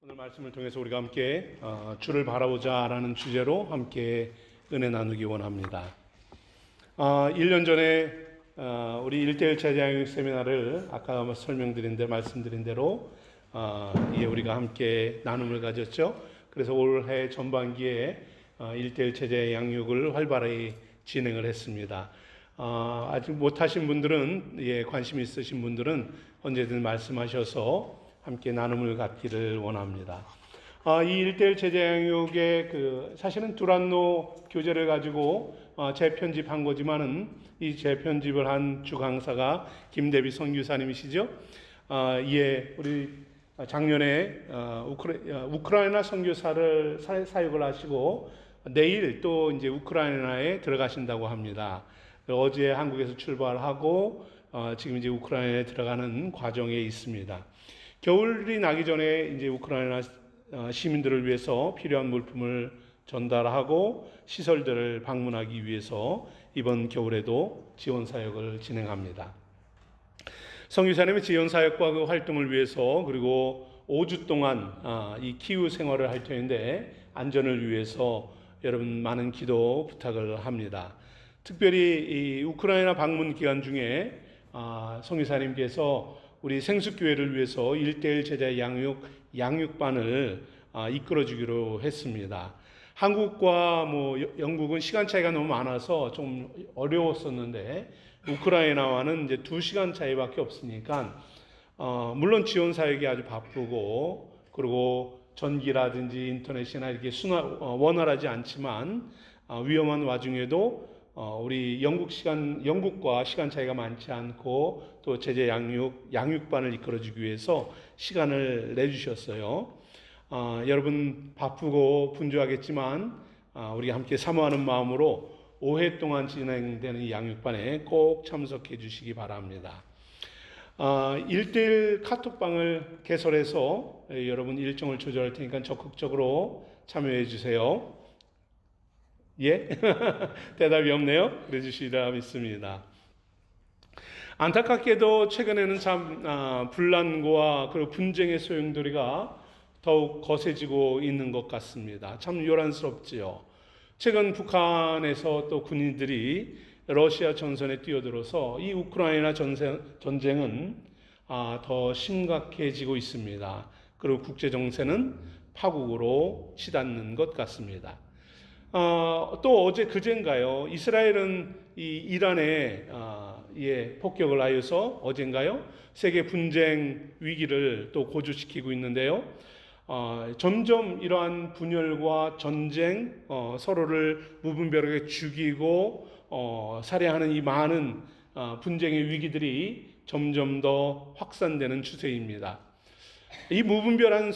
오늘 말씀을 통해서 우리가 함께 주를 바라보자라는 주제로 함께 은혜 나누기 원합니다. 1년 전에 우리 1대1 제자양육 세미나를 아까 말씀드린 대로 우리가 함께 나눔을 가졌죠. 그래서 올해 전반기에 1대1 제자 양육을 활발히 진행을 했습니다. 아직 못하신 분들은 관심 있으신 분들은 언제든 말씀하셔서 함께 나눔을 갖기를 원합니다. 이 1대1 제자양육의 사실은 두란노 교재를 가지고 재편집한 거지만은 이 재편집을 한 주강사가 김대비 선교사님이시죠. 우리 작년에 우크라이나 선교사를 사역을 하시고 내일 또 이제 우크라이나에 들어가신다고 합니다. 어제 한국에서 출발하고 지금 이제 우크라이나에 들어가는 과정에 있습니다. 겨울이 나기 전에 이제 우크라이나 시민들을 위해서 필요한 물품을 전달하고 시설들을 방문하기 위해서 이번 겨울에도 지원 사역을 진행합니다. 선교사님의 지원 사역과 그 활동을 위해서 그리고 5주 동안 이 키우 생활을 할 터인데 안전을 위해서 여러분 많은 기도 부탁을 합니다. 특별히 이 우크라이나 방문 기간 중에 선교사님께서 우리 생수교회를 위해서 1대1 제자 양육반을 이끌어주기로 했습니다. 한국과 영국은 시간 차이가 너무 많아서 좀 어려웠었는데 우크라이나와는 이제 2시간 차이밖에 없으니까 물론 지원 사역이 아주 바쁘고 그리고 전기라든지 인터넷이나 이렇게 원활하지 않지만 위험한 와중에도 우리 영국과 시간 차이가 많지 않고 또 제자 양육반을 이끌어주기 위해서 시간을 내주셨어요. 여러분 바쁘고 분주하겠지만 우리 함께 사모하는 마음으로 5회 동안 진행되는 이 양육반에 꼭 참석해 주시기 바랍니다. 1대1 카톡방을 개설해서 여러분 일정을 조절할 테니까 적극적으로 참여해 주세요. 예? 대답이 없네요. 그래 주시리라 믿습니다. 안타깝게도 최근에는 참 분란과 그리고 분쟁의 소용돌이가 더욱 거세지고 있는 것 같습니다. 참 요란스럽지요. 최근 북한에서 또 군인들이 러시아 전선에 뛰어들어서 이 우크라이나 전쟁은 더 심각해지고 있습니다. 그리고 국제 정세는 파국으로 치닫는 것 같습니다. 또 어제 그젠가요? 이스라엘은 이 이란에 폭격을 하여서 어젠가요? 세계 분쟁 위기를 또 고조시키고 있는데요. 점점 이러한 분열과 전쟁, 서로를 무분별하게 죽이고 살해하는 이 많은 분쟁의 위기들이 점점 더 확산되는 추세입니다. 이 무분별한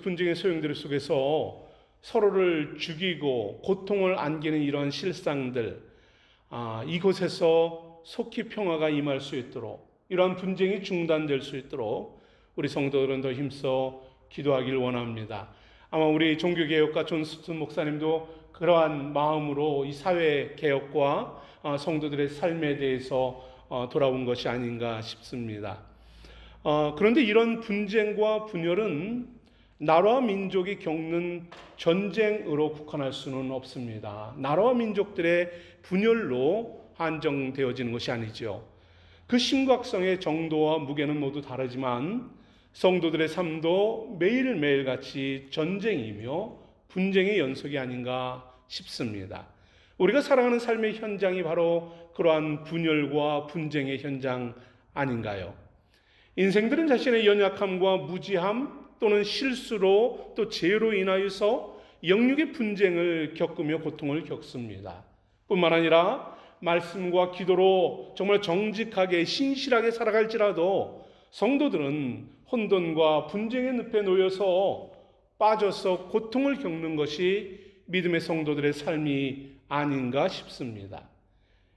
분쟁의 소용돌이 속에서 서로를 죽이고 고통을 안기는 이러한 실상들, 이곳에서 속히 평화가 임할 수 있도록 이러한 분쟁이 중단될 수 있도록 우리 성도들은 더 힘써 기도하길 원합니다. 아마 우리 종교개혁가 존 스튼 목사님도 그러한 마음으로 이 사회개혁과 성도들의 삶에 대해서 돌아온 것이 아닌가 싶습니다. 그런데 이런 분쟁과 분열은 나라와 민족이 겪는 전쟁으로 국한할 수는 없습니다. 나라와 민족들의 분열로 한정되어지는 것이 아니죠. 그 심각성의 정도와 무게는 모두 다르지만 성도들의 삶도 매일매일 같이 전쟁이며 분쟁의 연속이 아닌가 싶습니다. 우리가 살아가는 삶의 현장이 바로 그러한 분열과 분쟁의 현장 아닌가요? 인생들은 자신의 연약함과 무지함 또는 실수로 또 죄로 인하여서 영육의 분쟁을 겪으며 고통을 겪습니다. 뿐만 아니라 말씀과 기도로 정말 정직하게 신실하게 살아갈지라도 성도들은 혼돈과 분쟁의 늪에 놓여서 빠져서 고통을 겪는 것이 믿음의 성도들의 삶이 아닌가 싶습니다.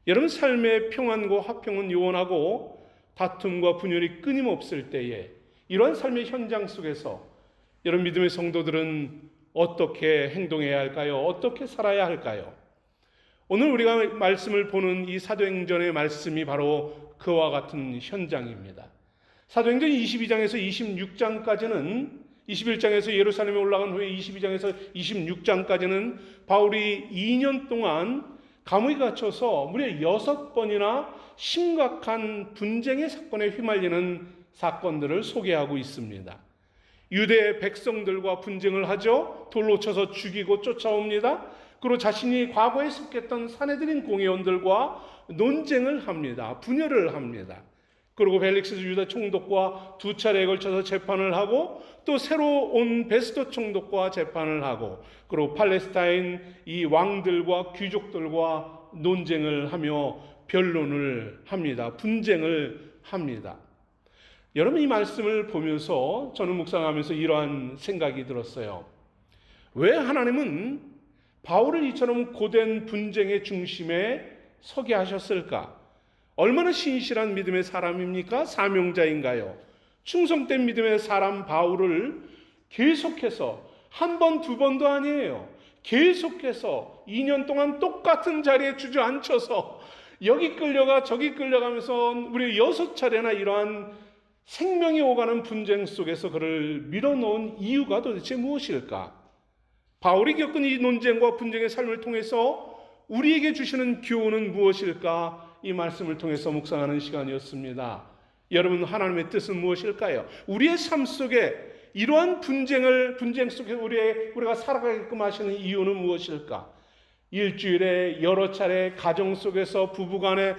여러분 삶의 평안과 화평은 요원하고 다툼과 분열이 끊임없을 때에 이러한 삶의 현장 속에서 여러분 믿음의 성도들은 어떻게 행동해야 할까요? 어떻게 살아야 할까요? 오늘 우리가 말씀을 보는 이 사도행전의 말씀이 바로 그와 같은 현장입니다. 사도행전 22장에서 26장까지는 21장에서 예루살렘에 올라간 후에 22장에서 26장까지는 바울이 2년 동안 감옥에 갇혀서 무려 6번이나 심각한 분쟁의 사건에 휘말리는 사건들을 소개하고 있습니다. 유대 백성들과 분쟁을 하죠. 돌로 쳐서 죽이고 쫓아옵니다. 그리고 자신이 과거에 속했던 사내들인 공회원들과 논쟁을 합니다. 분열을 합니다. 그리고 벨릭스 유다 총독과 2차례에 걸쳐서 재판을 하고 또 새로 온 베스도 총독과 재판을 하고 그리고 팔레스타인 이 왕들과 귀족들과 논쟁을 하며 변론을 합니다. 분쟁을 합니다. 여러분, 이 말씀을 보면서 저는 묵상하면서 이러한 생각이 들었어요. 왜 하나님은 바울을 이처럼 고된 분쟁의 중심에 서게 하셨을까? 얼마나 신실한 믿음의 사람입니까? 사명자인가요? 충성된 믿음의 사람 바울을 계속해서 한 번, 두 번도 아니에요. 계속해서 2년 동안 똑같은 자리에 주저앉혀서 여기 끌려가 저기 끌려가면서 우리 6차례나 이러한 생명이 오가는 분쟁 속에서 그를 밀어놓은 이유가 도대체 무엇일까? 바울이 겪은 이 논쟁과 분쟁의 삶을 통해서 우리에게 주시는 교훈은 무엇일까? 이 말씀을 통해서 묵상하는 시간이었습니다. 여러분, 하나님의 뜻은 무엇일까요? 우리의 삶 속에 이러한 분쟁 속에 우리가 살아가게끔 하시는 이유는 무엇일까? 일주일에 여러 차례 가정 속에서 부부간에,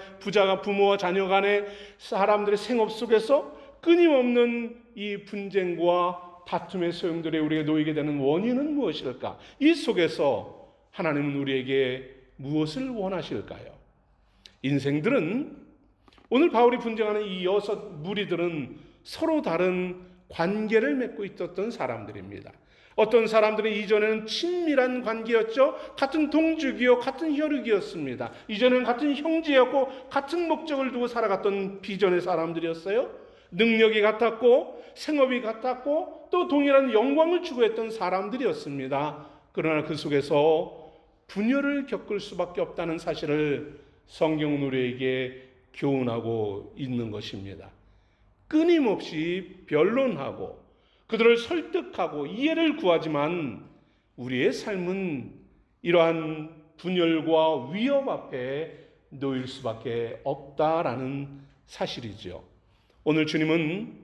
부모와 자녀 간에, 사람들의 생업 속에서 끊임없는 이 분쟁과 다툼의 소용돌이에 우리가 놓이게 되는 원인은 무엇일까? 이 속에서 하나님은 우리에게 무엇을 원하실까요? 인생들은, 오늘 바울이 분쟁하는 이 6 무리들은 서로 다른 관계를 맺고 있었던 사람들입니다. 어떤 사람들은 이전에는 친밀한 관계였죠. 같은 동족이요, 같은 혈육이었습니다. 이전에는 같은 형제였고 같은 목적을 두고 살아갔던 비전의 사람들이었어요. 능력이 같았고 생업이 같았고 또 동일한 영광을 추구했던 사람들이었습니다. 그러나 그 속에서 분열을 겪을 수밖에 없다는 사실을 성경은 우리에게 교훈하고 있는 것입니다. 끊임없이 변론하고 그들을 설득하고 이해를 구하지만 우리의 삶은 이러한 분열과 위협 앞에 놓일 수밖에 없다라는 사실이죠. 오늘 주님은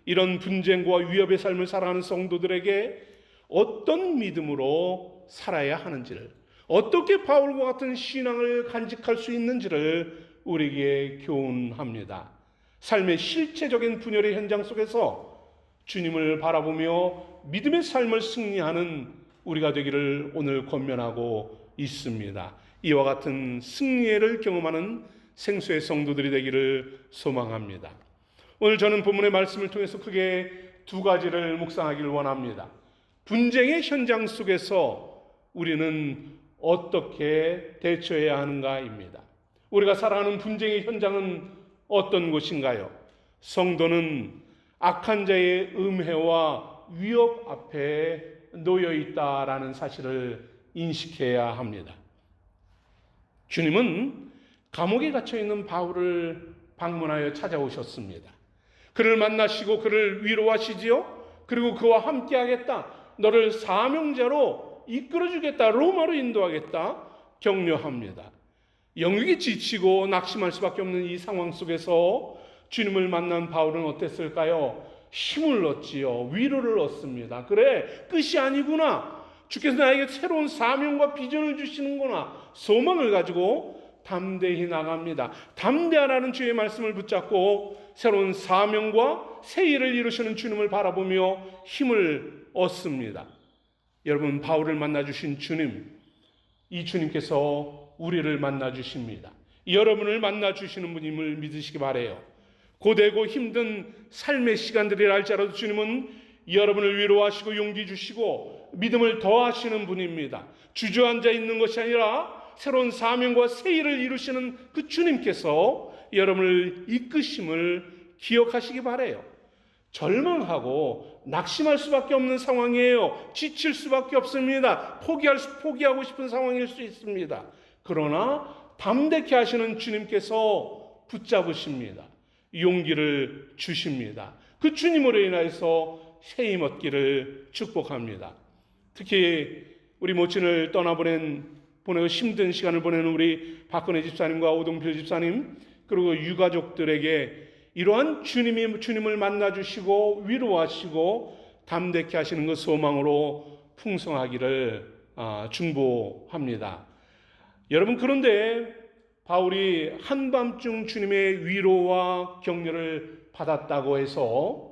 이런 분쟁과 위협의 삶을 살아가는 성도들에게 어떤 믿음으로 살아야 하는지를, 어떻게 바울과 같은 신앙을 간직할 수 있는지를 우리에게 교훈합니다. 삶의 실체적인 분열의 현장 속에서 주님을 바라보며 믿음의 삶을 승리하는 우리가 되기를 오늘 권면하고 있습니다. 이와 같은 승리를 경험하는 생수의 성도들이 되기를 소망합니다. 오늘 저는 본문의 말씀을 통해서 크게 2가지를 묵상하기를 원합니다. 분쟁의 현장 속에서 우리는 어떻게 대처해야 하는가입니다. 우리가 살아가는 분쟁의 현장은 어떤 곳인가요? 성도는 악한 자의 음해와 위협 앞에 놓여 있다라는 사실을 인식해야 합니다. 주님은 감옥에 갇혀 있는 바울을 방문하여 찾아오셨습니다. 그를 만나시고 그를 위로하시지요. 그리고 그와 함께 하겠다. 너를 사명자로 이끌어주겠다. 로마로 인도하겠다. 격려합니다. 영육이 지치고 낙심할 수밖에 없는 이 상황 속에서 주님을 만난 바울은 어땠을까요? 힘을 얻지요. 위로를 얻습니다. 그래, 끝이 아니구나. 주께서 나에게 새로운 사명과 비전을 주시는구나. 소망을 가지고 담대히 나갑니다. 담대하라는 주의 말씀을 붙잡고 새로운 사명과 새 일을 이루시는 주님을 바라보며 힘을 얻습니다. 여러분, 바울을 만나주신 주님, 이 주님께서 우리를 만나주십니다. 여러분을 만나주시는 분임을 믿으시기 바라요. 고되고 힘든 삶의 시간들이라 할지라도 주님은 여러분을 위로하시고 용기 주시고 믿음을 더하시는 분입니다. 주저앉아 있는 것이 아니라 새로운 사명과 새 일을 이루시는 그 주님께서 여러분을 이끄심을 기억하시기 바라요. 절망하고 낙심할 수밖에 없는 상황이에요. 지칠 수밖에 없습니다. 포기하고 싶은 상황일 수 있습니다. 그러나 담대케 하시는 주님께서 붙잡으십니다. 용기를 주십니다. 그 주님으로 인해서 세임 얻기를 축복합니다. 특히 우리 모친을 보내고 힘든 시간을 보내는 우리 박근혜 집사님과 오동필 집사님, 그리고 유가족들에게 이러한 주님을 만나주시고 위로하시고 담대케 하시는 것 소망으로 풍성하기를 중보합니다. 여러분, 그런데 바울이 한밤중 주님의 위로와 격려를 받았다고 해서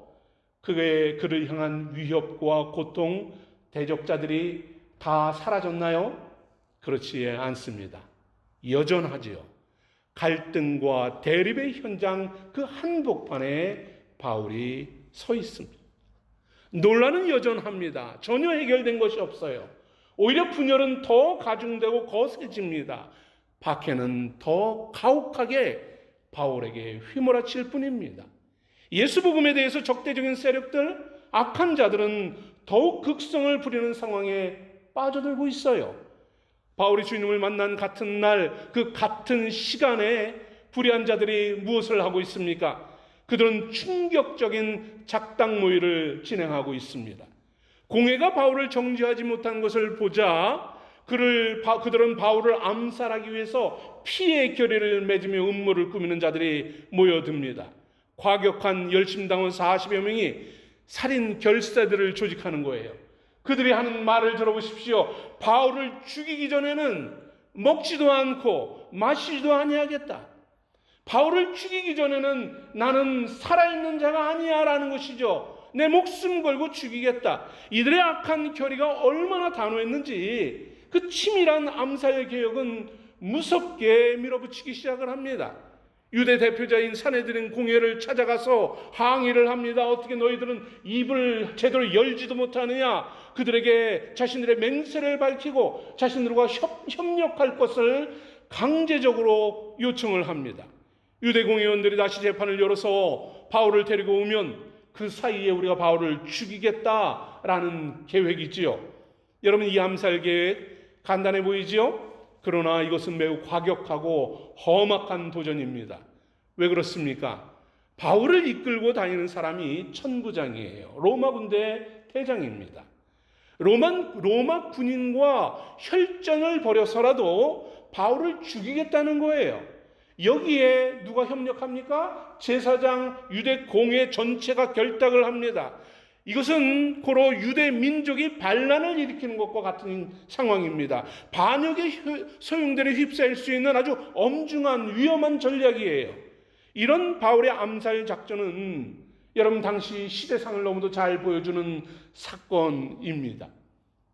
그를 향한 위협과 고통, 대적자들이 다 사라졌나요? 그렇지 않습니다. 여전하지요. 갈등과 대립의 현장 그 한복판에 바울이 서 있습니다. 논란은 여전합니다. 전혀 해결된 것이 없어요. 오히려 분열은 더 가중되고 거세집니다. 박해는 더 가혹하게 바울에게 휘몰아칠 뿐입니다. 예수 복음에 대해서 적대적인 세력들, 악한 자들은 더욱 극성을 부리는 상황에 빠져들고 있어요. 바울이 주님을 만난 같은 날, 그 같은 시간에 불의한 자들이 무엇을 하고 있습니까? 그들은 충격적인 작당 모의를 진행하고 있습니다. 공회가 바울을 정죄하지 못한 것을 보자 그들은 바울을 암살하기 위해서 피의 결의를 맺으며 음모를 꾸미는 자들이 모여듭니다. 과격한 열심당원 40여 명이 살인 결사들을 조직하는 거예요. 그들이 하는 말을 들어보십시오. 바울을 죽이기 전에는 먹지도 않고 마시지도 아니하겠다. 바울을 죽이기 전에는 나는 살아있는 자가 아니야 라는 것이죠. 내 목숨 걸고 죽이겠다. 이들의 악한 결의가 얼마나 단호했는지 그 치밀한 암살 계획은 무섭게 밀어붙이기 시작을 합니다. 유대 대표자인 사내들은 공회를 찾아가서 항의를 합니다. 어떻게 너희들은 입을 제대로 열지도 못하느냐. 그들에게 자신들의 맹세를 밝히고 자신들과 협력할 것을 강제적으로 요청을 합니다. 유대 공회원들이 다시 재판을 열어서 바울을 데리고 오면 그 사이에 우리가 바울을 죽이겠다라는 계획이지요. 여러분, 이 암살 계획 간단해 보이지요? 그러나 이것은 매우 과격하고 험악한 도전입니다. 왜 그렇습니까? 바울을 이끌고 다니는 사람이 천부장이에요. 로마 군대 대장입니다. 로마 군인과 혈전을 벌여서라도 바울을 죽이겠다는 거예요. 여기에 누가 협력합니까? 제사장, 유대 공회 전체가 결탁을 합니다. 이것은 고로 유대 민족이 반란을 일으키는 것과 같은 상황입니다. 반역의 소용돌이에 휩싸일 수 있는 아주 엄중한 위험한 전략이에요. 이런 바울의 암살 작전은 여러분 당시 시대상을 너무도 잘 보여주는 사건입니다.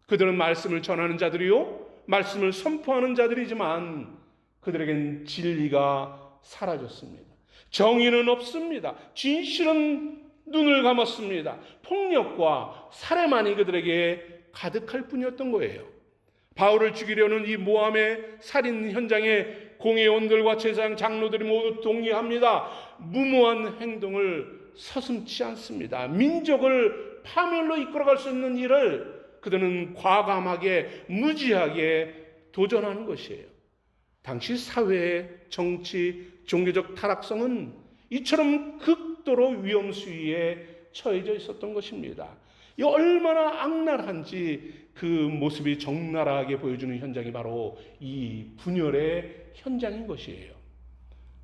그들은 말씀을 전하는 자들이요, 말씀을 선포하는 자들이지만 그들에겐 진리가 사라졌습니다. 정의는 없습니다. 진실은 눈을 감았습니다. 폭력과 살해만이 그들에게 가득할 뿐이었던 거예요. 바울을 죽이려는 이 모함의 살인 현장에 공회원들과 제사장 장로들이 모두 동의합니다. 무모한 행동을 서슴지 않습니다. 민족을 파멸로 이끌어갈 수 있는 일을 그들은 과감하게 무지하게 도전하는 것이에요. 당시 사회의 정치, 종교적 타락성은 이처럼 극도로 위험 수위에 처해져 있었던 것입니다. 이 얼마나 악랄한지 그 모습이 적나라하게 보여주는 현장이 바로 이 분열의 현장인 것이에요.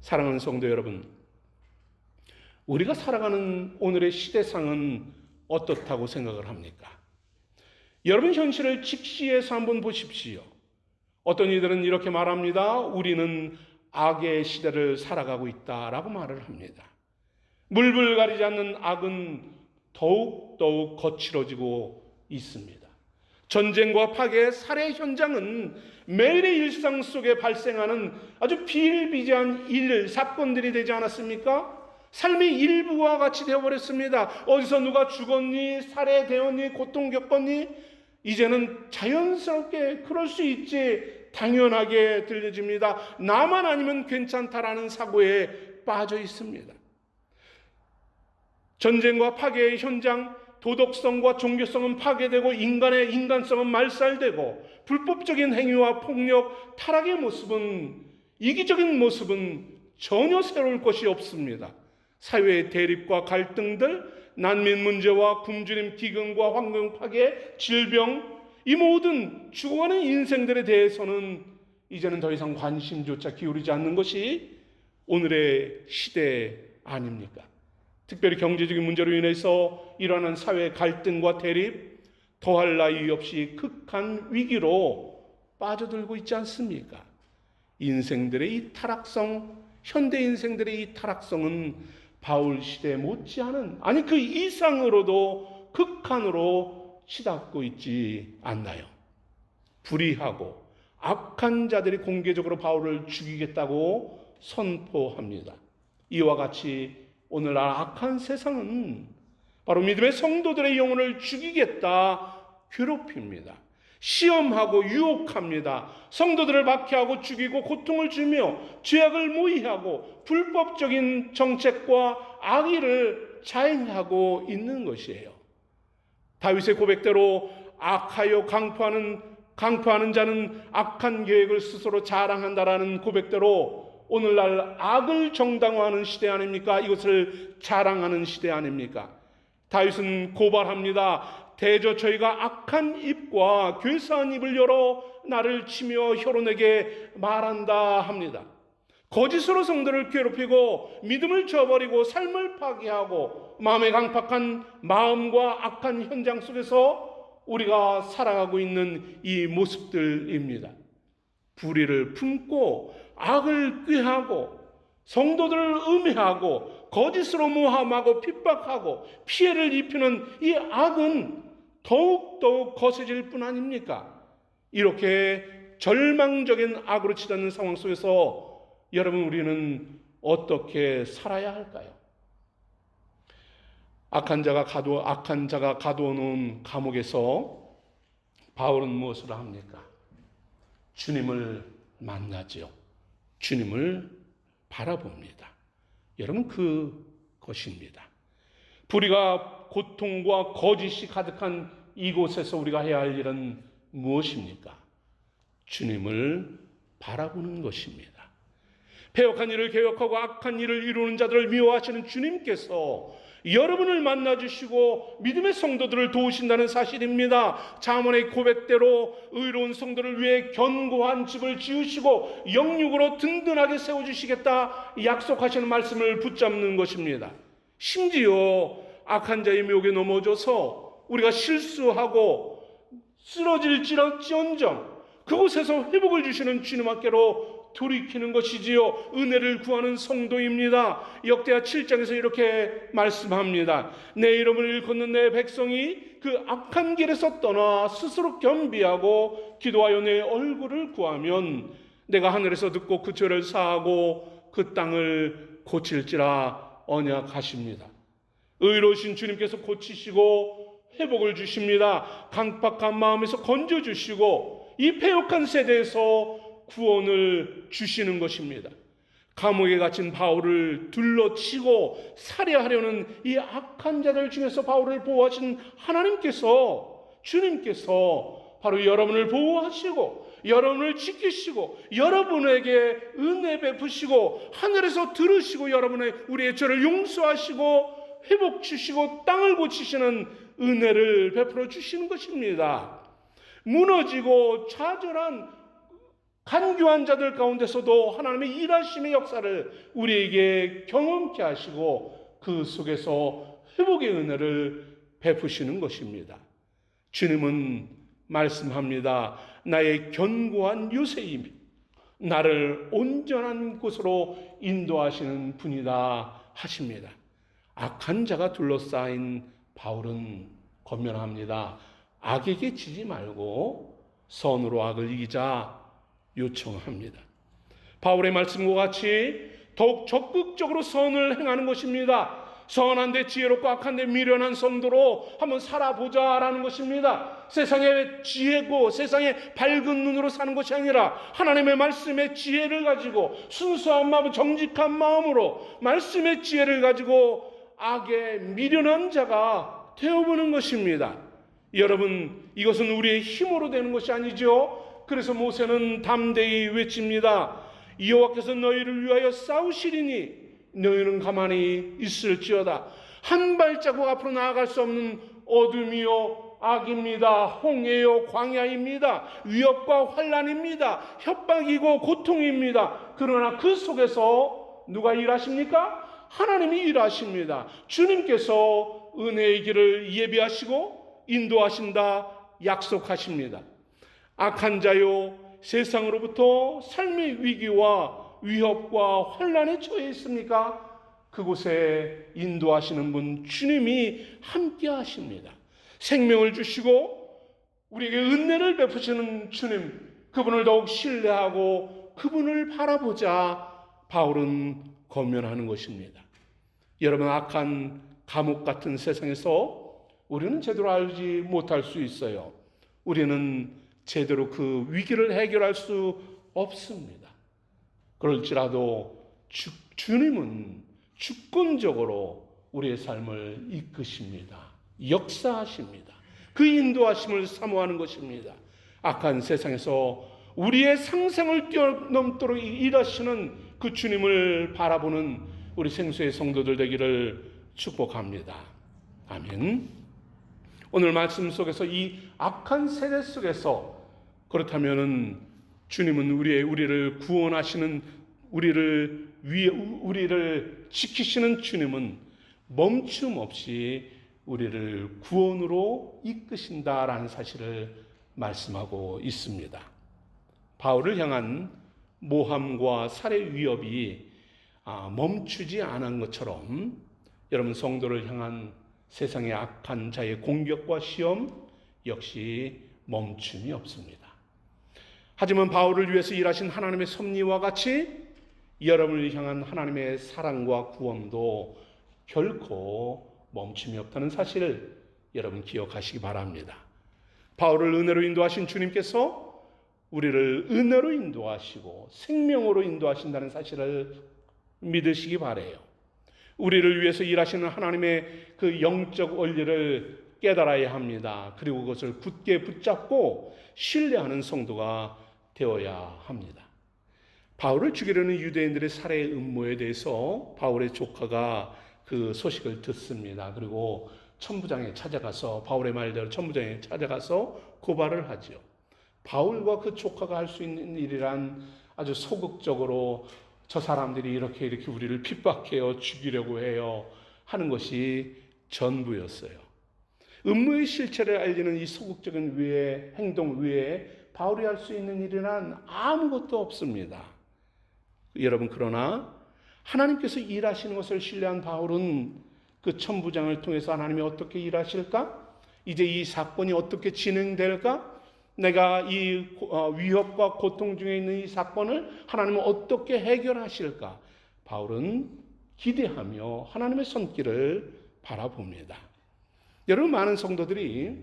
사랑하는 성도 여러분, 우리가 살아가는 오늘의 시대상은 어떻다고 생각을 합니까? 여러분 현실을 직시해서 한번 보십시오. 어떤 이들은 이렇게 말합니다. 우리는 악의 시대를 살아가고 있다라고 말을 합니다. 물불 가리지 않는 악은 더욱 거칠어지고 있습니다. 전쟁과 파괴, 살해 현장은 매일의 일상 속에 발생하는 아주 비일비재한 사건들이 되지 않았습니까? 삶의 일부와 같이 되어버렸습니다. 어디서 누가 죽었니? 살해되었니? 고통 겪었니? 이제는 자연스럽게 그럴 수 있지 당연하게 들려집니다. 나만 아니면 괜찮다라는 사고에 빠져 있습니다. 전쟁과 파괴의 현장, 도덕성과 종교성은 파괴되고 인간의 인간성은 말살되고 불법적인 행위와 폭력, 타락의 모습은, 이기적인 모습은 전혀 새로울 것이 없습니다. 사회의 대립과 갈등들, 난민 문제와 굶주림, 기근과 환경 파괴, 질병, 이 모든 죽어가는 인생들에 대해서는 이제는 더 이상 관심조차 기울이지 않는 것이 오늘의 시대 아닙니까? 특별히 경제적인 문제로 인해서 일어난 사회 갈등과 대립, 더할 나위 없이 극한 위기로 빠져들고 있지 않습니까? 인생들의 이 타락성, 현대 인생들의 이 타락성은 바울 시대 못지않은, 아니 그 이상으로도 극한으로 치닫고 있지 않나요? 불의하고 악한 자들이 공개적으로 바울을 죽이겠다고 선포합니다. 이와 같이 오늘날 악한 세상은 바로 믿음의 성도들의 영혼을 죽이겠다 괴롭힙니다. 시험하고 유혹합니다. 성도들을 박해하고 죽이고 고통을 주며 죄악을 모의하고 불법적인 정책과 악의를 자행하고 있는 것이에요. 다윗의 고백대로 악하여 강포하는 자는 악한 계획을 스스로 자랑한다라는 고백대로 오늘날 악을 정당화하는 시대 아닙니까? 이것을 자랑하는 시대 아닙니까? 다윗은 고발합니다. 대저 저희가 악한 입과 괴사한 입을 열어 나를 치며 혈원에게 말한다 합니다. 거짓으로 성도를 괴롭히고 믿음을 저버리고 삶을 파괴하고 마음에 강팍한 마음과 악한 현장 속에서 우리가 살아가고 있는 이 모습들입니다. 불의를 품고 악을 꾀하고 성도들을 음해하고 거짓으로 모함하고 핍박하고 피해를 입히는 이 악은 더욱더욱 거세질 뿐 아닙니까? 이렇게 절망적인 악으로 치닫는 상황 속에서 여러분 우리는 어떻게 살아야 할까요? 악한 자가 가둬놓은 감옥에서 바울은 무엇을 합니까? 주님을 만나죠. 주님을 바라봅니다. 여러분 그것입니다. 불의가 고통과 거짓이 가득한 이곳에서 우리가 해야 할 일은 무엇입니까? 주님을 바라보는 것입니다. 패역한 일을 개혁하고 악한 일을 이루는 자들을 미워하시는 주님께서 여러분을 만나주시고 믿음의 성도들을 도우신다는 사실입니다. 잠언의 고백대로 의로운 성도를 위해 견고한 집을 지으시고 영육으로 든든하게 세워주시겠다 약속하시는 말씀을 붙잡는 것입니다. 심지어 악한 자의 미혹에 넘어져서 우리가 실수하고 쓰러질지언정 그곳에서 회복을 주시는 주님 앞께로 돌이키는 것이지요. 은혜를 구하는 성도입니다. 역대하 7장에서 이렇게 말씀합니다. 내 이름을 일컫는 내 백성이 그 악한 길에서 떠나 스스로 겸비하고 기도하여 내 얼굴을 구하면 내가 하늘에서 듣고 그 죄를 사하고 그 땅을 고칠지라 언약하십니다. 의로우신 주님께서 고치시고 회복을 주십니다. 강팍한 마음에서 건져주시고 이 패역한 세대에서 구원을 주시는 것입니다. 감옥에 갇힌 바울을 둘러치고 살해하려는 이 악한 자들 중에서 바울을 보호하신 하나님께서, 주님께서 바로 여러분을 보호하시고 여러분을 지키시고 여러분에게 은혜 베푸시고 하늘에서 들으시고 우리의 죄를 용서하시고 회복 주시고 땅을 고치시는 은혜를 베풀어 주시는 것입니다. 무너지고 좌절한 간교한 자들 가운데서도 하나님의 일하심의 역사를 우리에게 경험케 하시고 그 속에서 회복의 은혜를 베푸시는 것입니다. 주님은 말씀합니다. 나의 견고한 요새이며 나를 온전한 곳으로 인도하시는 분이다 하십니다. 악한 자가 둘러싸인 바울은 권면합니다. 악에게 지지 말고 선으로 악을 이기자 요청합니다. 바울의 말씀과 같이 더욱 적극적으로 선을 행하는 것입니다. 선한데 지혜롭고 악한데 미련한 성도로 한번 살아보자라는 것입니다. 세상의 지혜고 세상의 밝은 눈으로 사는 것이 아니라 하나님의 말씀의 지혜를 가지고 순수한 마음, 정직한 마음으로 말씀의 지혜를 가지고 악에 미련한 자가 되어보는 것입니다. 여러분, 이것은 우리의 힘으로 되는 것이 아니죠. 그래서 모세는 담대히 외칩니다. 여호와께서 너희를 위하여 싸우시리니 너희는 가만히 있을지어다. 한 발자국 앞으로 나아갈 수 없는 어둠이요 악입니다. 홍해요 광야입니다. 위협과 환난입니다. 협박이고 고통입니다. 그러나 그 속에서 누가 일하십니까? 하나님이 일하십니다. 주님께서 은혜의 길을 예비하시고 인도하신다 약속하십니다. 악한 자요 세상으로부터 삶의 위기와 위협과 환난에 처해 있습니까? 그곳에 인도하시는 분 주님이 함께 하십니다. 생명을 주시고 우리에게 은혜를 베푸시는 주님, 그분을 더욱 신뢰하고 그분을 바라보자 바울은 권면하는 것입니다. 여러분, 악한 감옥 같은 세상에서 우리는 제대로 알지 못할 수 있어요. 우리는 제대로 그 위기를 해결할 수 없습니다. 그럴지라도 주님은 주권적으로 우리의 삶을 이끄십니다. 역사하십니다. 그 인도하심을 사모하는 것입니다. 악한 세상에서 우리의 상상을 뛰어넘도록 일하시는 그 주님을 바라보는 우리 생수의 성도들 되기를 축복합니다. 아멘. 오늘 말씀 속에서 이 악한 세대 속에서 그렇다면은 주님은 우리를 구원하시는 우리를 지키시는 주님은 멈춤 없이 우리를 구원으로 이끄신다라는 사실을 말씀하고 있습니다. 바울을 향한 모함과 살해 위협이 멈추지 않은 것처럼 여러분 성도를 향한 세상의 악한 자의 공격과 시험 역시 멈춤이 없습니다. 하지만 바울을 위해서 일하신 하나님의 섭리와 같이 여러분을 향한 하나님의 사랑과 구원도 결코 멈춤이 없다는 사실을 여러분 기억하시기 바랍니다. 바울을 은혜로 인도하신 주님께서 우리를 은혜로 인도하시고 생명으로 인도하신다는 사실을 믿으시기 바라요. 우리를 위해서 일하시는 하나님의 그 영적 원리를 깨달아야 합니다. 그리고 그것을 굳게 붙잡고 신뢰하는 성도가 되어야 합니다. 바울을 죽이려는 유대인들의 살해 음모에 대해서 바울의 조카가 그 소식을 듣습니다. 그리고 천부장에 찾아가서 바울의 말대로 천부장에 찾아가서 고발을 하죠. 바울과 그 조카가 할 수 있는 일이란 아주 소극적으로 저 사람들이 이렇게 우리를 핍박해요, 죽이려고 해요 하는 것이 전부였어요. 음모의 실체를 알리는 이 소극적인 행동 외에 바울이 할 수 있는 일이란 아무것도 없습니다. 여러분, 그러나 하나님께서 일하시는 것을 신뢰한 바울은 그 천부장을 통해서 하나님이 어떻게 일하실까? 이제 이 사건이 어떻게 진행될까? 내가 이 위협과 고통 중에 있는 이 사건을 하나님은 어떻게 해결하실까? 바울은 기대하며 하나님의 손길을 바라봅니다. 여러분, 많은 성도들이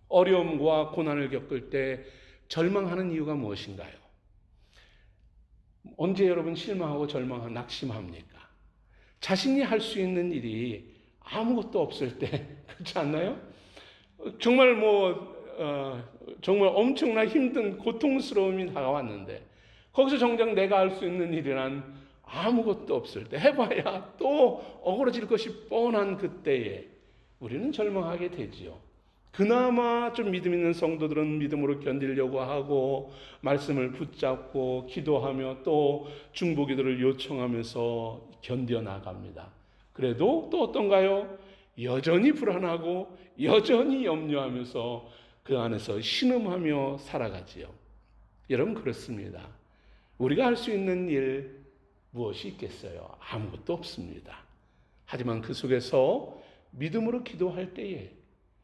어려움과 고난을 겪을 때 절망하는 이유가 무엇인가요? 언제 여러분 실망하고 절망하고 낙심합니까? 자신이 할 수 있는 일이 아무것도 없을 때 그렇지 않나요? 정말 정말 엄청나 힘든 고통스러움이 다가왔는데 거기서 정작 내가 할 수 있는 일이란 아무것도 없을 때 해봐야 또 어그러질 것이 뻔한 그때에 우리는 절망하게 되지요. 그나마 좀 믿음 있는 성도들은 믿음으로 견디려고 하고 말씀을 붙잡고 기도하며 또 중보기도를 요청하면서 견뎌나갑니다. 그래도 또 어떤가요? 여전히 불안하고 여전히 염려하면서 그 안에서 신음하며 살아가지요. 여러분, 그렇습니다. 우리가 할 수 있는 일 무엇이 있겠어요? 아무것도 없습니다. 하지만 그 속에서 믿음으로 기도할 때에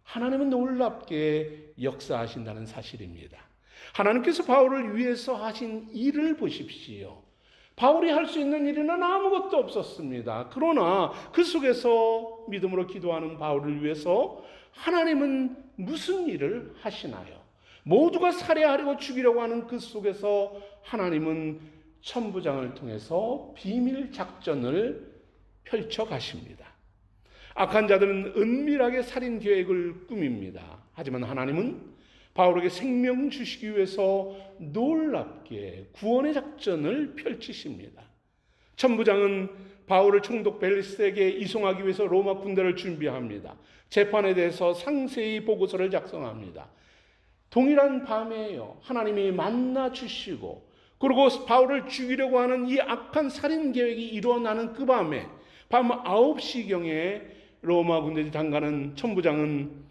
하나님은 놀랍게 역사하신다는 사실입니다. 하나님께서 바울을 위해서 하신 일을 보십시오. 바울이 할 수 있는 일은 아무것도 없었습니다. 그러나 그 속에서 믿음으로 기도하는 바울을 위해서 하나님은 무슨 일을 하시나요? 모두가 살해하려고 죽이려고 하는 그 속에서 하나님은 천부장을 통해서 비밀 작전을 펼쳐 가십니다. 악한 자들은 은밀하게 살인 계획을 꾸밉니다. 하지만 하나님은 바울에게 생명 주시기 위해서 놀랍게 구원의 작전을 펼치십니다. 천부장은 바울을 총독 벨리스에게 이송하기 위해서 로마 군대를 준비합니다. 재판에 대해서 상세히 보고서를 작성합니다. 동일한 밤에요. 하나님이 만나 주시고, 그리고 바울을 죽이려고 하는 이 악한 살인 계획이 일어나는 그 밤에 밤 9시경에 로마 군대 장관은 천부장은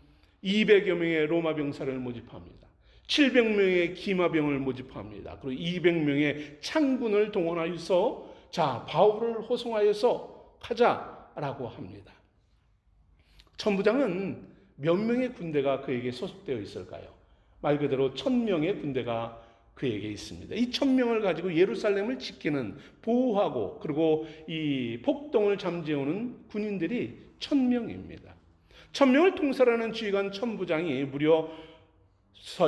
200여 명의 로마 병사를 모집합니다. 700명의 기마병을 모집합니다. 그리고 200명의 창군을 동원하여서 자, 바울을 호송하여서 가자라고 합니다. 천부장은 몇 명의 군대가 그에게 소속되어 있을까요? 말 그대로 1000명의 군대가 그에게 있습니다. 이 1000명을 가지고 예루살렘을 지키는, 보호하고 그리고 이 폭동을 잠재우는 군인들이 1000명입니다. 1000명을 통솔하는 지휘관 천부장이 무려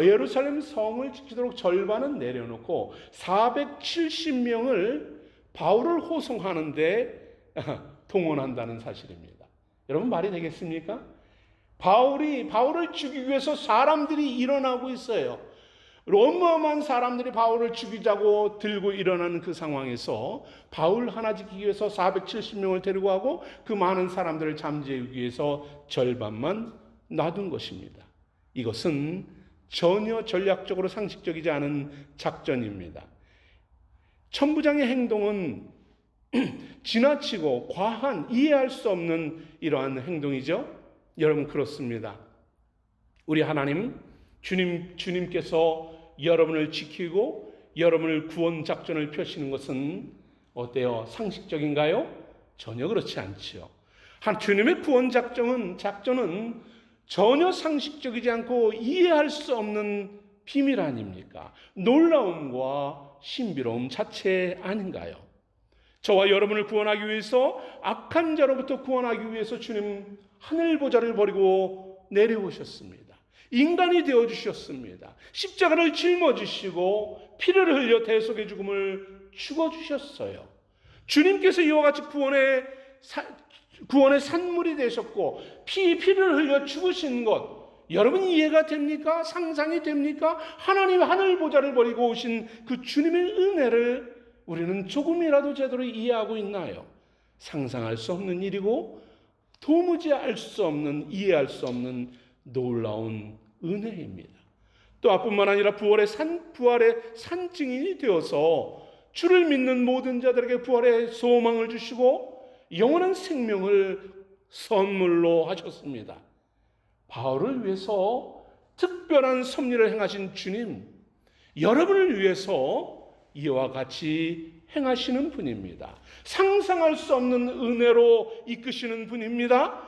예루살렘 성을 지키도록 절반은 내려놓고 470명을 바울을 호송하는데 동원한다는 사실입니다. 여러분, 말이 되겠습니까? 바울을 죽이기 위해서 사람들이 일어나고 있어요. 어마어마한 사람들이 바울을 죽이자고 들고 일어나는 그 상황에서 바울 하나 지키기 위해서 470명을 데리고 가고 그 많은 사람들을 잠재우기 위해서 절반만 놔둔 것입니다. 이것은 전혀 전략적으로 상식적이지 않은 작전입니다. 천부장의 행동은 지나치고 과한, 이해할 수 없는 이러한 행동이죠. 여러분, 그렇습니다. 우리 하나님, 주님께서 여러분을 지키고 여러분을 구원 작전을 펴시는 것은 어때요? 상식적인가요? 전혀 그렇지 않지요. 주님의 구원 작전은 전혀 상식적이지 않고 이해할 수 없는 비밀 아닙니까? 놀라움과 신비로움 자체 아닌가요? 저와 여러분을 구원하기 위해서, 악한 자로부터 구원하기 위해서 주님 하늘 보좌를 버리고 내려오셨습니다. 인간이 되어주셨습니다. 십자가를 짊어지시고 피를 흘려 대속의 죽음을 죽어주셨어요. 주님께서 이와 같이 구원의 산물이 되셨고 피를 흘려 죽으신 것, 여러분 이해가 됩니까? 상상이 됩니까? 하나님 하늘 보좌를 버리고 오신 그 주님의 은혜를 우리는 조금이라도 제대로 이해하고 있나요? 상상할 수 없는 일이고 도무지 알 수 없는, 이해할 수 없는 놀라운 은혜입니다. 또 뿐만 아니라 부활의 산증인이 되어서 주를 믿는 모든 자들에게 부활의 소망을 주시고 영원한 생명을 선물로 하셨습니다. 바울을 위해서 특별한 섭리를 행하신 주님, 여러분을 위해서 이와 같이 행하시는 분입니다. 상상할 수 없는 은혜로 이끄시는 분입니다.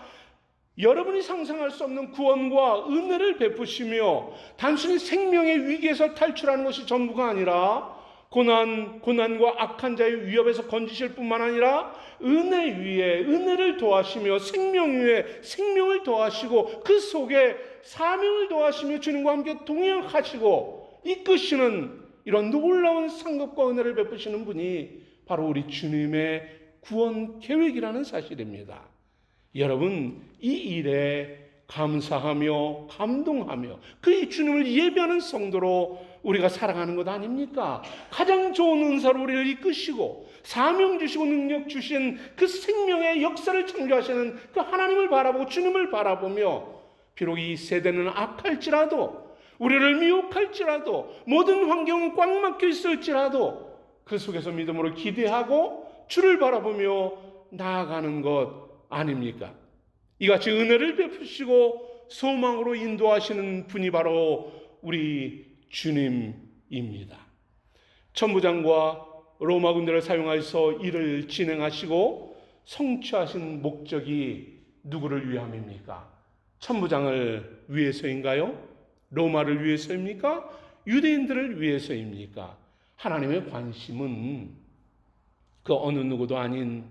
여러분이 상상할 수 없는 구원과 은혜를 베푸시며 단순히 생명의 위기에서 탈출하는 것이 전부가 아니라 고난과 악한 자의 위협에서 건지실 뿐만 아니라 은혜 위에 은혜를 더하시며 생명 위에 생명을 더하시고 그 속에 사명을 더하시며 주님과 함께 동행하시고 이끄시는 이런 놀라운 상급과 은혜를 베푸시는 분이 바로 우리 주님의 구원 계획이라는 사실입니다. 여러분, 이 일에 감사하며 감동하며 그 주님을 예배하는 성도로 우리가 살아가는 것 아닙니까? 가장 좋은 은사로 우리를 이끄시고 사명 주시고 능력 주신 그 생명의 역사를 창조하시는 그 하나님을 바라보고 주님을 바라보며 비록 이 세대는 악할지라도 우리를 미혹할지라도 모든 환경은 꽉 막혀 있을지라도 그 속에서 믿음으로 기대하고 주를 바라보며 나아가는 것 아닙니까? 이같이 은혜를 베푸시고 소망으로 인도하시는 분이 바로 우리 주님입니다. 천부장과 로마 군대를 사용하여서 일을 진행하시고 성취하신 목적이 누구를 위함입니까? 천부장을 위해서인가요? 로마를 위해서입니까? 유대인들을 위해서입니까? 하나님의 관심은 그 어느 누구도 아닌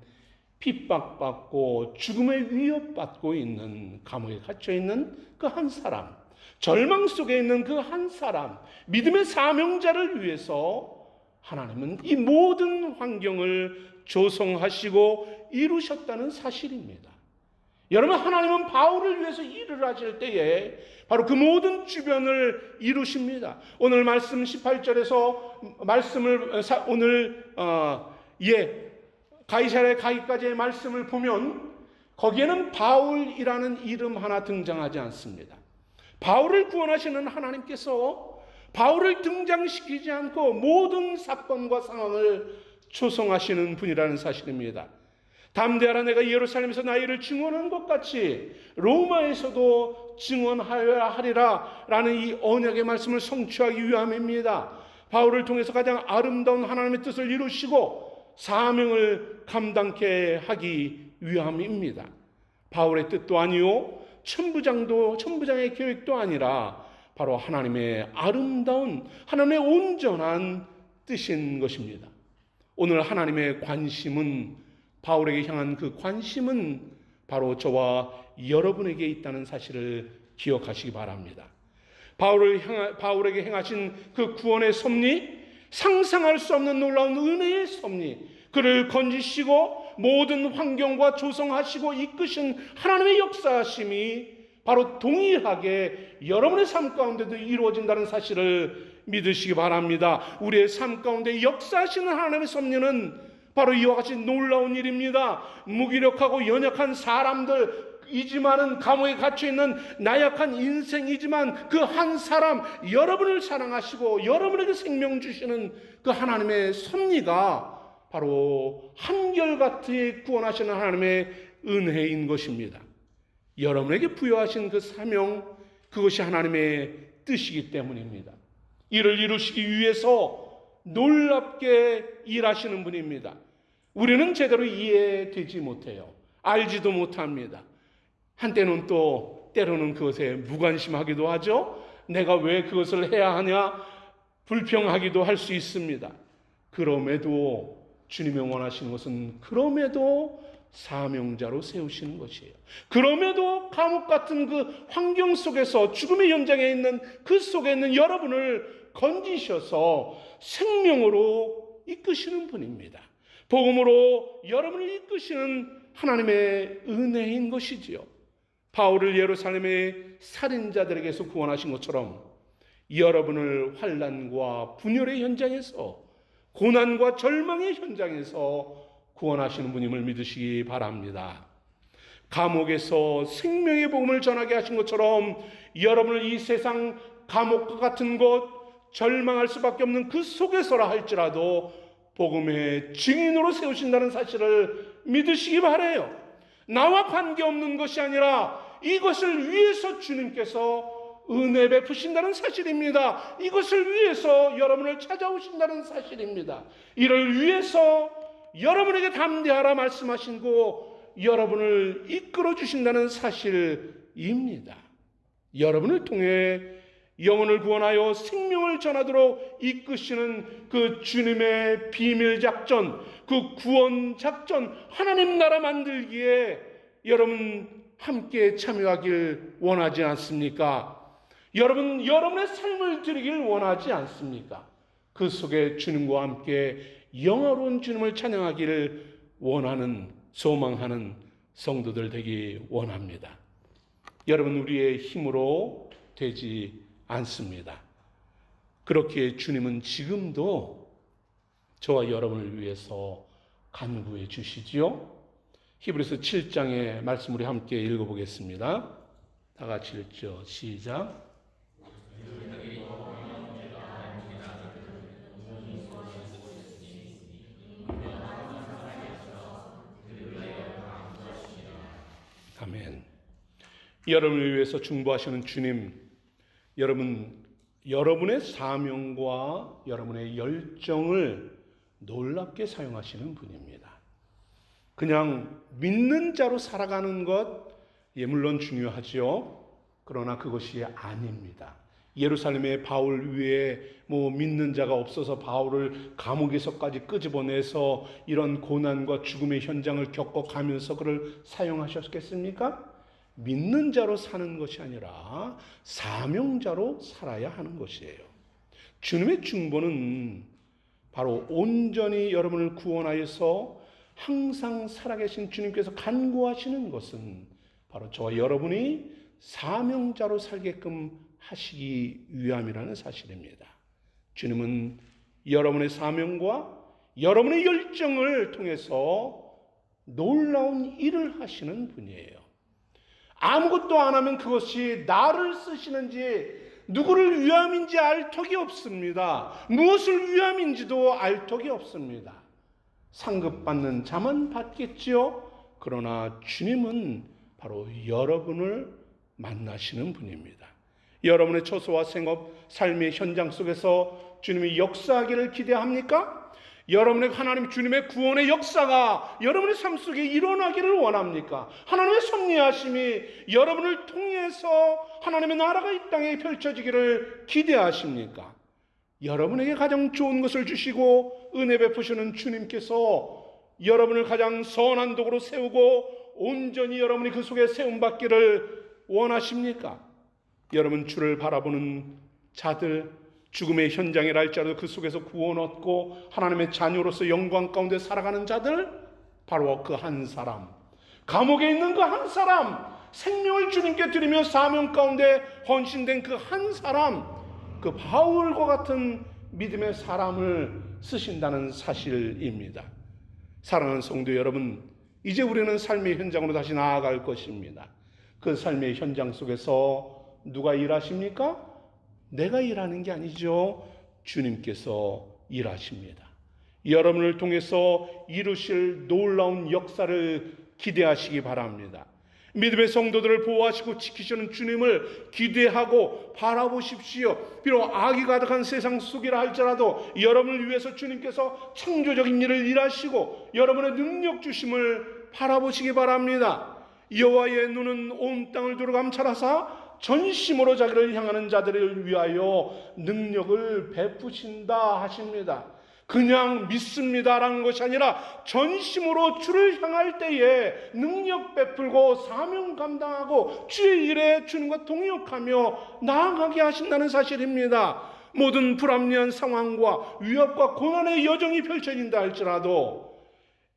핍박받고 죽음의 위협받고 있는 감옥에 갇혀있는 그 한 사람, 절망 속에 있는 그 한 사람, 믿음의 사명자를 위해서 하나님은 이 모든 환경을 조성하시고 이루셨다는 사실입니다. 여러분, 하나님은 바울을 위해서 일을 하실 때에 바로 그 모든 주변을 이루십니다. 오늘 말씀 18절에서 말씀을 가이사랴에 가기까지의 말씀을 보면 거기에는 바울이라는 이름 하나 등장하지 않습니다. 바울을 구원하시는 하나님께서 바울을 등장시키지 않고 모든 사건과 상황을 조성하시는 분이라는 사실입니다. 담대하라, 내가 예루살렘에서 나의 일을 증언한 것 같이 로마에서도 증언하리라 라는 이 언약의 말씀을 성취하기 위함입니다. 바울을 통해서 가장 아름다운 하나님의 뜻을 이루시고 사명을 감당케 하기 위함입니다. 바울의 뜻도 아니요 천부장의 계획도 아니라 바로 하나님의 아름다운, 하나님의 온전한 뜻인 것입니다. 오늘 하나님의 관심은, 바울에게 향한 그 관심은 바로 저와 여러분에게 있다는 사실을 기억하시기 바랍니다. 바울에게 행하신 그 구원의 섭리, 상상할 수 없는 놀라운 은혜의 섭리, 그를 건지시고 모든 환경과 조성하시고 이끄신 하나님의 역사하심이 바로 동일하게 여러분의 삶 가운데도 이루어진다는 사실을 믿으시기 바랍니다. 우리의 삶 가운데 역사하시는 하나님의 섭리는 바로 이와 같이 놀라운 일입니다. 무기력하고 연약한 사람들이지만은, 감옥에 갇혀있는 나약한 인생이지만 그 한 사람, 여러분을 사랑하시고 여러분에게 생명 주시는 그 하나님의 섭리가 바로 한결같이 구원하시는 하나님의 은혜인 것입니다. 여러분에게 부여하신 그 사명, 그것이 하나님의 뜻이기 때문입니다. 이를 이루시기 위해서 놀랍게 일하시는 분입니다. 우리는 제대로 이해되지 못해요. 알지도 못합니다. 한때는 또 때로는 그것에 무관심하기도 하죠. 내가 왜 그것을 해야 하냐 불평하기도 할 수 있습니다. 그럼에도 주님이 원하시는 것은 그럼에도 사명자로 세우시는 것이에요. 그럼에도 감옥 같은 그 환경 속에서, 죽음의 현장에 있는 그 속에 있는 여러분을 건지셔서 생명으로 이끄시는 분입니다. 복음으로 여러분을 이끄시는 하나님의 은혜인 것이지요. 바울을 예루살렘의 살인자들에게서 구원하신 것처럼 여러분을 환난과 분열의 현장에서, 고난과 절망의 현장에서 구원하시는 분임을 믿으시기 바랍니다. 감옥에서 생명의 복음을 전하게 하신 것처럼 여러분을 이 세상 감옥과 같은 곳, 절망할 수밖에 없는 그 속에서라 할지라도 복음의 증인으로 세우신다는 사실을 믿으시기 바라요. 나와 관계없는 것이 아니라 이것을 위해서 주님께서 은혜 베푸신다는 사실입니다. 이것을 위해서 여러분을 찾아오신다는 사실입니다. 이를 위해서 여러분에게 담대하라 말씀하시고 여러분을 이끌어 주신다는 사실입니다. 여러분을 통해 영혼을 구원하여 생명을 전하도록 이끄시는 그 주님의 비밀 작전, 그 구원 작전, 하나님 나라 만들기에 여러분 함께 참여하길 원하지 않습니까? 여러분의 삶을 드리길 원하지 않습니까? 그 속에 주님과 함께 영화로운 주님을 찬양하기를 원하는, 소망하는 성도들 되기 원합니다. 여러분, 우리의 힘으로 되지 않습니다. 그렇기에 주님은 지금도 저와 여러분을 위해서 간구해 주시지요. 히브리서 7장의 말씀 우리 함께 읽어보겠습니다. 다 같이 읽죠. 시작. 아멘. 여러분을 위해서 중보하시는 주님, 여러분의 사명과 여러분의 열정을 놀랍게 사용하시는 분입니다. 그냥 믿는 자로 살아가는 것, 물론 중요하죠. 그러나 그것이 아닙니다. 예루살렘의 바울 위에 믿는 자가 없어서 바울을 감옥에서까지 끄집어내서 이런 고난과 죽음의 현장을 겪어가면서 그를 사용하셨겠습니까? 믿는 자로 사는 것이 아니라 사명자로 살아야 하는 것이에요. 주님의 중보는 바로 온전히 여러분을 구원하여서 항상 살아계신 주님께서 간구하시는 것은 바로 저와 여러분이 사명자로 살게끔 하시기 위함이라는 사실입니다. 주님은 여러분의 사명과 여러분의 열정을 통해서 놀라운 일을 하시는 분이에요. 아무것도 안 하면 그것이 나를 쓰시는지 누구를 위함인지 알 턱이 없습니다. 무엇을 위함인지도 알 턱이 없습니다. 상급받는 자만 받겠지요. 그러나 주님은 바로 여러분을 만나시는 분입니다. 여러분의 처소와 생업, 삶의 현장 속에서 주님이 역사하기를 기대합니까? 여러분의 하나님 주님의 구원의 역사가 여러분의 삶 속에 일어나기를 원합니까? 하나님의 섭리하심이 여러분을 통해서 하나님의 나라가 이 땅에 펼쳐지기를 기대하십니까? 여러분에게 가장 좋은 것을 주시고 은혜 베푸시는 주님께서 여러분을 가장 선한 도구로 세우고 온전히 여러분이 그 속에 세움받기를 원하십니까? 여러분 주를 바라보는 자들, 죽음의 현장이라 할지라도 그 속에서 구원 얻고 하나님의 자녀로서 영광 가운데 살아가는 자들, 바로 그 한 사람, 감옥에 있는 그 한 사람, 생명을 주님께 드리며 사명 가운데 헌신된 그 한 사람, 그 바울과 같은 믿음의 사람을 쓰신다는 사실입니다. 사랑하는 성도 여러분, 이제 우리는 삶의 현장으로 다시 나아갈 것입니다. 그 삶의 현장 속에서 누가 일하십니까? 내가 일하는 게 아니죠. 주님께서 일하십니다. 여러분을 통해서 이루실 놀라운 역사를 기대하시기 바랍니다. 믿음의 성도들을 보호하시고 지키시는 주님을 기대하고 바라보십시오. 비록 악이 가득한 세상 속이라 할지라도 여러분을 위해서 주님께서 창조적인 일을 일하시고 여러분의 능력 주심을 바라보시기 바랍니다. 여호와의 눈은 온 땅을 두루 감찰하사 전심으로 자기를 향하는 자들을 위하여 능력을 베푸신다 하십니다. 그냥 믿습니다라는 것이 아니라 전심으로 주를 향할 때에 능력 베풀고 사명 감당하고 주의 일에 주님과 동역하며 나아가게 하신다는 사실입니다. 모든 불합리한 상황과 위협과 고난의 여정이 펼쳐진다 할지라도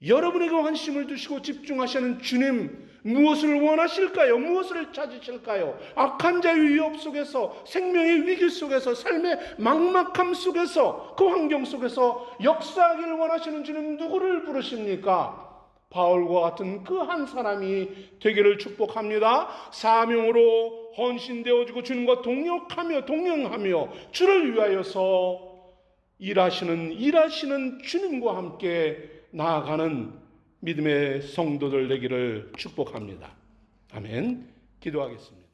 여러분에게 관심을 두시고 집중하시는 주님, 무엇을 원하실까요? 무엇을 찾으실까요? 악한 자의 위협 속에서, 생명의 위기 속에서, 삶의 막막함 속에서, 그 환경 속에서 역사하기를 원하시는 주님, 누구를 부르십니까? 바울과 같은 그 한 사람이 되기를 축복합니다. 사명으로 헌신되어지고 주님과 동역하며 동행하며 주를 위하여서 일하시는 주님과 함께 나아가는 믿음의 성도들 되기를 축복합니다. 아멘. 기도하겠습니다.